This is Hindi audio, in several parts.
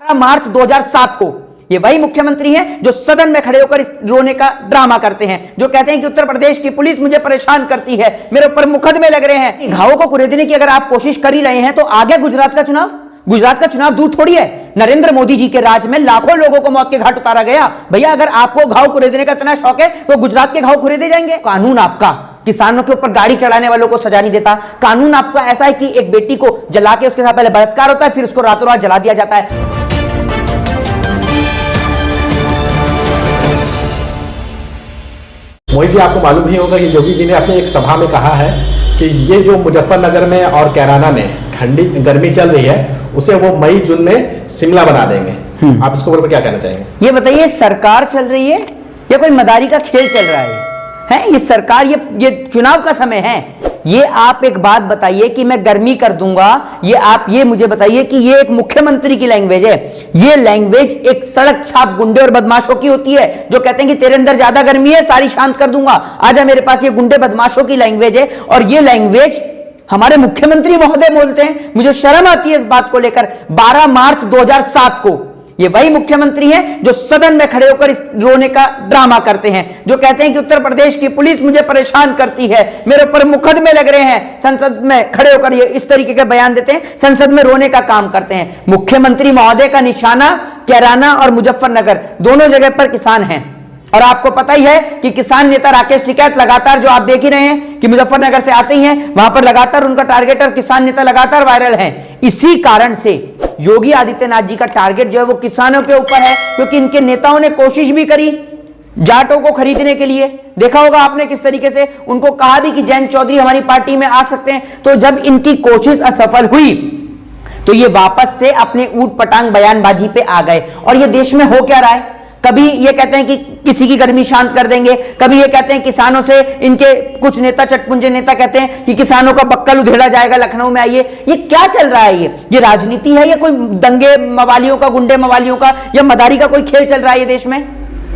मार्च 2007 को ये वही मुख्यमंत्री हैं जो सदन में खड़े होकर रोने का ड्रामा करते हैं, जो कहते हैं कि उत्तर प्रदेश की पुलिस मुझे परेशान करती है, मेरे ऊपर मुकदमे लग रहे हैं। घावों को कुरेदने की अगर आप कोशिश कर ही रहे हैं तो आगे गुजरात का चुनाव, गुजरात का चुनाव दूर थोड़ी है। नरेंद्र मोदी जी के राज में लाखों लोगों को मौत के घाट उतारा गया। भैया अगर आपको घाव कुरेदने का इतना शौक है तो गुजरात के घाव कुरेदे जाएंगे। कानून आपका किसानों के ऊपर गाड़ी चढ़ाने वालों को सजा नहीं देता। कानून आपका ऐसा है कि एक बेटी को जला के उसके साथ पहले बलात्कार होता है, फिर उसको रातों रात जला दिया जाता है। मोहित जी, आपको मालूम ही होगा कि योगी जी ने अपने एक सभा में कहा है कि ये जो मुजफ्फरनगर में और कैराना में ठंडी गर्मी चल रही है उसे वो मई जून में शिमला बना देंगे। आप इसके ऊपर क्या कहना चाहेंगे? ये बताइए, सरकार चल रही है या कोई मदारी का खेल चल रहा है? ये सरकार, ये चुनाव का समय है। ये आप एक बात बताइए कि मैं गर्मी कर दूंगा, ये मुझे बताइए कि ये एक मुख्यमंत्री की लैंग्वेज है। ये लैंग्वेज एक सड़क छाप गुंडे और बदमाशों की होती है जो कहते हैं कि तेरे अंदर ज्यादा गर्मी है, सारी शांत कर दूंगा, आजा मेरे पास। ये गुंडे बदमाशों की लैंग्वेज है और ये लैंग्वेज हमारे मुख्यमंत्री महोदय बोलते हैं। मुझे शर्म आती है इस बात को लेकर। 12 मार्च 2007 को ये वही मुख्यमंत्री हैं जो सदन में खड़े होकर रोने का ड्रामा करते हैं, जो कहते हैं कि उत्तर प्रदेश की पुलिस मुझे परेशान करती है, मेरे ऊपर मुकदमे लग रहे हैं। संसद में खड़े होकर ये इस तरीके के बयान देते हैं, संसद में रोने का काम करते हैं। मुख्यमंत्री महोदय का निशाना कैराना और मुजफ्फरनगर दोनों जगह पर किसान हैं। और आपको पता ही है कि किसान नेता राकेश टिकैत लगातार, जो आप देख ही रहे हैं कि मुजफ्फरनगर से आते ही हैं, वहां पर लगातार उनका टारगेट और किसान नेता लगातार वायरल हैं। इसी कारण से योगी आदित्यनाथ जी का टारगेट जो है वो किसानों के ऊपर है, क्योंकि इनके नेताओं ने कोशिश भी करी जाटों को खरीदने के लिए। देखा होगा आपने किस तरीके से उनको कहा भी कि जयंत चौधरी हमारी पार्टी में आ सकते हैं। तो जब इनकी कोशिश असफल हुई तो ये वापस से अपने ऊट पटांग बयानबाजी पे आ गए। और ये देश में हो क्या रहा है? कभी ये कहते हैं कि किसी की गर्मी शांत कर देंगे, कभी ये कहते हैं किसानों से, इनके कुछ नेता, चटपुंजे नेता कहते हैं कि किसानों का बक्कल उधेड़ा जाएगा, लखनऊ में आइए। ये क्या चल रहा है? ये राजनीति है या कोई दंगे मवालियों का, गुंडे मवालियों का या मदारी का कोई खेल चल रहा है ये देश में?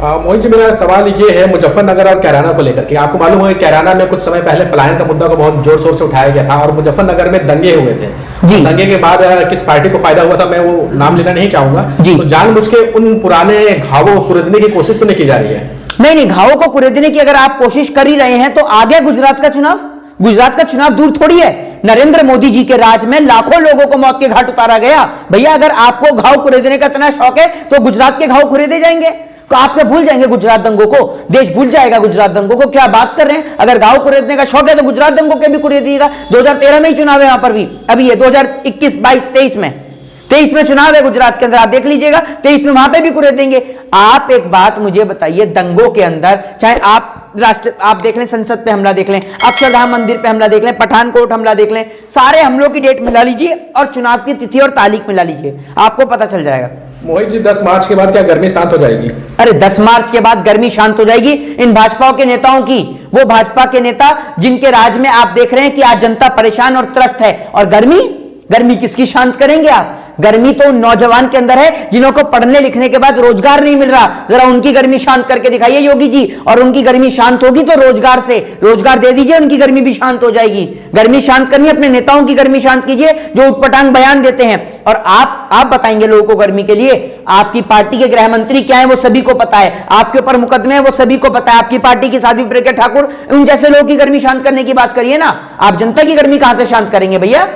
मोहित जी, मेरा सवाल ये है मुजफ्फरनगर और कैराना को लेकर के। आपको मालूम है कैराना में कुछ समय पहले पलायन का मुद्दा को बहुत जोर शोर से उठाया गया था और मुजफ्फरनगर में दंगे हुए थे जी। दंगे के बाद किस पार्टी को फायदा हुआ था मैं वो नाम लेना नहीं चाहूंगा जी। तो जानबूझ के उन पुराने घावों को कुरेदने की कोशिश तो नहीं की जा रही है? नहीं, घावों को कुरेदने की अगर आप कोशिश कर ही रहे हैं तो आगे गुजरात का चुनाव, गुजरात का चुनाव दूर थोड़ी है। नरेंद्र मोदी जी के राज में लाखों लोगों को मौत के घाट उतारा गया। भैया अगर आपको घाव कुरेदने का इतना शौक है तो गुजरात के घाव कुरेदे जाएंगे, तो आप क्या भूल जाएंगे गुजरात दंगों को? देश भूल जाएगा गुजरात दंगों को? क्या बात कर रहे हैं? अगर गांव कुरेदने का शौक है तो गुजरात दंगों के भी कुरेदिएगा। 2013 में ही चुनाव है यहां पर भी, अभी ये 2021, 22, 23 में चुनाव है गुजरात के अंदर, आप देख लीजिएगा। 23 में वहां पे भी कुरेदेंगे। आप एक बात मुझे बताइए, दंगों के अंदर चाहे आप आप देख लें, संसद पे हमला देख लें, अक्षरधाम मंदिर पे हमला देख लें, पठानकोट हमला देख लें, सारे हमलों की डेट मिला लीजिए और चुनाव की तिथि और तारीख मिला लीजिए, आपको पता चल जाएगा। मोहित जी, 10 मार्च के बाद क्या गर्मी शांत हो जाएगी? अरे 10 मार्च के बाद गर्मी शांत हो जाएगी इन भाजपा के नेताओं की। वो भाजपा के नेता जिनके राज में आप देख रहे हैं कि आज जनता परेशान और त्रस्त है। और गर्मी किसकी शांत करेंगे आप? गर्मी तो उन नौजवान के अंदर है जिन्हों को पढ़ने लिखने के बाद रोजगार नहीं मिल रहा। जरा उनकी गर्मी शांत करके दिखाइए योगी जी। और उनकी गर्मी शांत होगी तो रोजगार से, रोजगार दे दीजिए, उनकी गर्मी भी शांत हो जाएगी। गर्मी शांत करनी है, अपने नेताओं की गर्मी शांत कीजिए जो उटपटांग बयान देते हैं। और आप बताएंगे लोगों को गर्मी के लिए? आपकी पार्टी के गृह मंत्री क्या है वो सभी को पता है, आपके ऊपर मुकदमे है वो सभी को पता है। आपकी पार्टी की साध्वी प्रज्ञा ठाकुर, उन जैसे लोगों की गर्मी शांत करने की बात करिए ना। आप जनता की गर्मी कहां से शांत करेंगे भैया?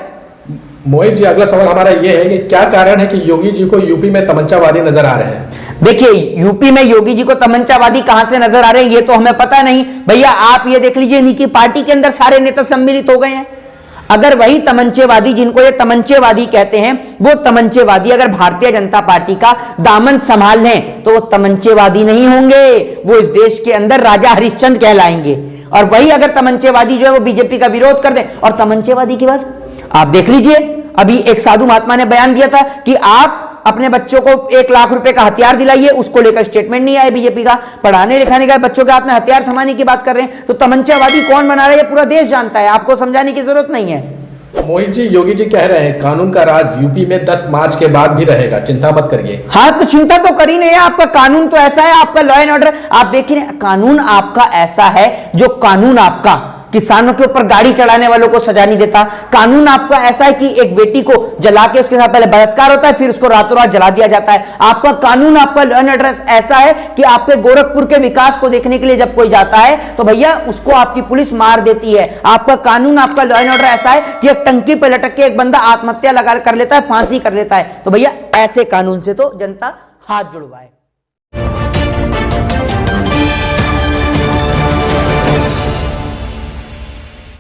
मोहित जी, अगला सवाल हमारा यह है कि क्या कारण है कि योगी जी को यूपी में तमंचावादी नजर आ रहे हैं? देखिए, यूपी में योगी जी को तमंचावादी कहां से नजर आ रहे हैं ये तो हमें पता नहीं। भैया आप ये देख लीजिए, इनकी पार्टी के अंदर सारे नेता सम्मिलित हो गए हैं। अगर वही तमंचेवादी, जिनको ये तमंचेवादी कहते हैं, वो तमंचेवादी अगर भारतीय जनता पार्टी का दामन संभाल लें तो वो तमंचेवादी नहीं होंगे, वो इस देश के अंदर राजा हरिश्चंद्र कहलाएंगे। और वही अगर तमंचेवादी जो है वो बीजेपी का विरोध कर दे, और तमंचेवादी की बात आप देख लीजिए, अभी एक साधु महात्मा ने बयान दिया था कि आप अपने बच्चों को 1 लाख रुपए का हथियार दिलाइए, उसको लेकर स्टेटमेंट नहीं आया बीजेपी का। पढ़ाने लिखाने का, बच्चों के हाथ में हथियार थमाने की बात कर रहे हैं। तो तमंचावादी कौन बना रहा है ये पूरा देश जानता है, आपको समझाने की जरूरत नहीं है। मोहित जी, योगी जी कह रहे हैं कानून का राज यूपी में 10 मार्च के बाद भी रहेगा, चिंता मत करिए। हाँ, तो चिंता तो करी नहीं है। आपका कानून तो ऐसा है, आपका लॉ एंड ऑर्डर आप देख रहे हैं, कानून आपका ऐसा है, जो कानून आपका किसानों के ऊपर गाड़ी चढ़ाने वालों को सजा नहीं देता। कानून आपका ऐसा है कि एक बेटी को जला के उसके साथ पहले बलात्कार होता है, फिर उसको रातों रात जला दिया जाता है। आपका कानून, आपका लॉ एंड ऑर्डर ऐसा है कि आपके गोरखपुर के विकास को देखने के लिए जब कोई जाता है तो भैया उसको आपकी पुलिस मार देती है। आपका कानून, आपका लॉ एंड ऑर्डर ऐसा है कि एक टंकी पे लटक के एक बंदा आत्महत्या लगा कर लेता है, फांसी कर लेता है। तो भैया ऐसे कानून से तो जनता हाथ जुड़वाए।